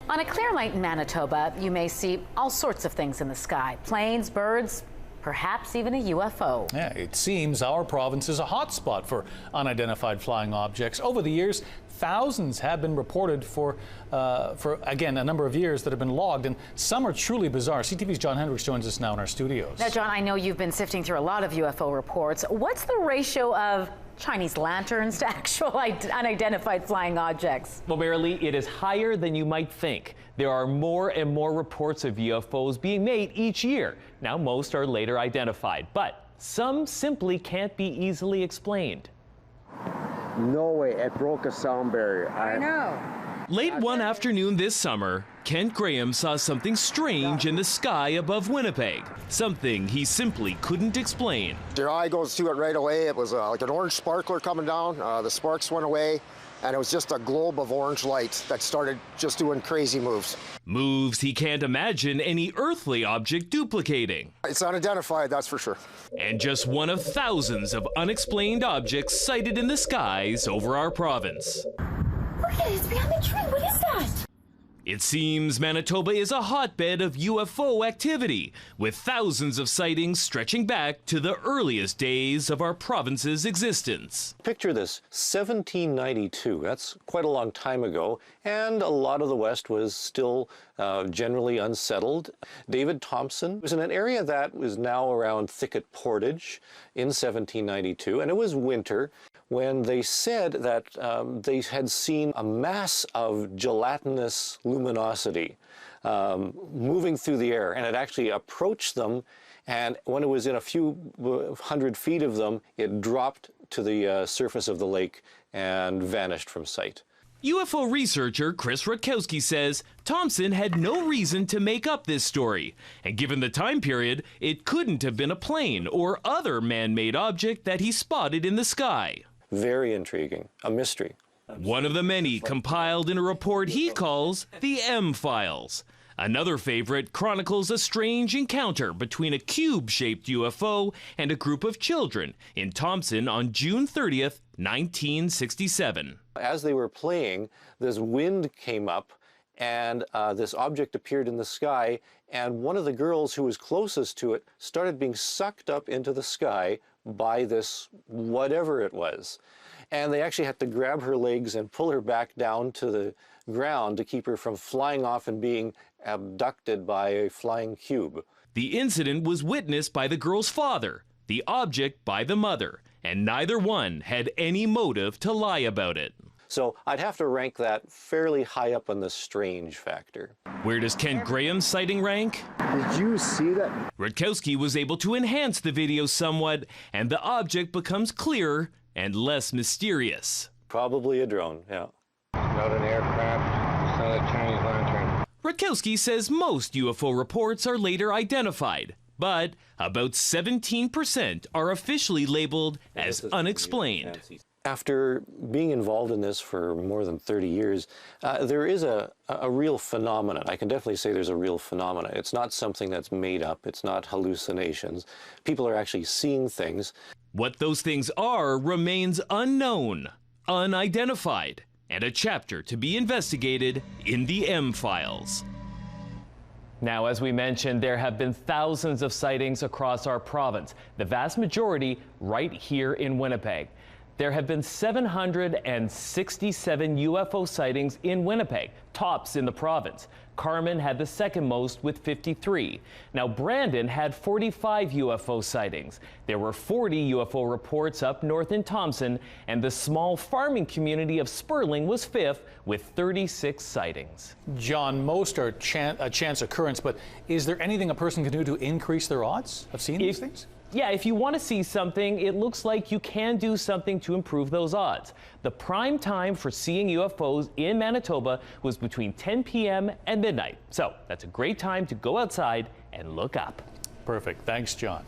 On a clear night in Manitoba, you may see all sorts of things in the sky. Planes, birds, perhaps even a UFO. Yeah, it seems our province is a hotspot for unidentified flying objects. Over the years, thousands have been reported for again, a number of years that have been logged, and some are truly bizarre. CTV's John Hendricks joins us now in our studios. Now, John, I know you've been sifting through a lot of UFO reports. What's the ratio of Chinese lanterns to actual unidentified flying objects? Well, Marilee, it is higher than you might think. There are more and more reports of UFOs being made each year. Now, most are later identified, but some simply can't be easily explained. No way, it broke a sound barrier. I know. Late one afternoon this summer, Kent Graham saw something strange in the sky above Winnipeg. Something he simply couldn't explain. Your eye goes to it right away. It was like an orange sparkler coming down. The sparks went away, and it was just a globe of orange light that started just doing crazy moves. Moves he can't imagine any earthly object duplicating. It's unidentified, that's for sure. And just one of thousands of unexplained objects sighted in the skies over our province. Look at it, it's behind the tree. What is that? It seems Manitoba is a hotbed of UFO activity, with thousands of sightings stretching back to the earliest days of our province's existence. Picture this, 1792, that's quite a long time ago, and a lot of the West was still generally unsettled. David Thompson was in an area that was now around Thicket Portage in 1792, and it was winter, when they said that they had seen a mass of gelatinous luminosity moving through the air, and it actually approached them, and when it was in a few hundred feet of them, it dropped to the surface of the lake and vanished from sight. UFO researcher Chris Rutkowski says Thompson had no reason to make up this story, and given the time period, it couldn't have been a plane or other man-made object that he spotted in the sky. Very intriguing, a mystery. One of the many compiled in a report he calls the M-Files. Another favorite chronicles a strange encounter between a cube-shaped UFO and a group of children in Thompson on June 30th, 1967. As they were playing, this wind came up and this object appeared in the sky, and one of the girls who was closest to it started being sucked up into the sky by this whatever it was. And they actually had to grab her legs and pull her back down to the ground to keep her from flying off and being abducted by a flying cube. The incident was witnessed by the girl's father, the object by the mother, and neither one had any motive to lie about it. So I'd have to rank that fairly high up on the strange factor. Where does Kent Graham's sighting rank? Did you see that? Rutkowski was able to enhance the video somewhat, and the object becomes clearer and less mysterious. Probably a drone, yeah. Not an aircraft, it's not a Chinese lantern. Rutkowski says most UFO reports are later identified, but about 17% are officially labeled as unexplained. After being involved in this for more than 30 years, there is a real phenomenon. I can definitely say there's a real phenomenon. It's not something that's made up. It's not hallucinations. People are actually seeing things. What those things are remains unknown, unidentified, and a chapter to be investigated in the M-Files. Now, as we mentioned, there have been thousands of sightings across our province, the vast majority right here in Winnipeg. There have been 767 UFO sightings in Winnipeg, tops in the province. Carman had the second most with 53. Now, Brandon had 45 UFO sightings. There were 40 UFO reports up north in Thompson, and the small farming community of Sperling was fifth with 36 sightings. John, most are a chance occurrence, but is there anything a person can do to increase their odds of seeing these things? Yeah, if you want to see something, it looks like you can do something to improve those odds. The prime time for seeing UFOs in Manitoba was between 10 p.m. and midnight. So that's a great time to go outside and look up. Perfect. Thanks, John.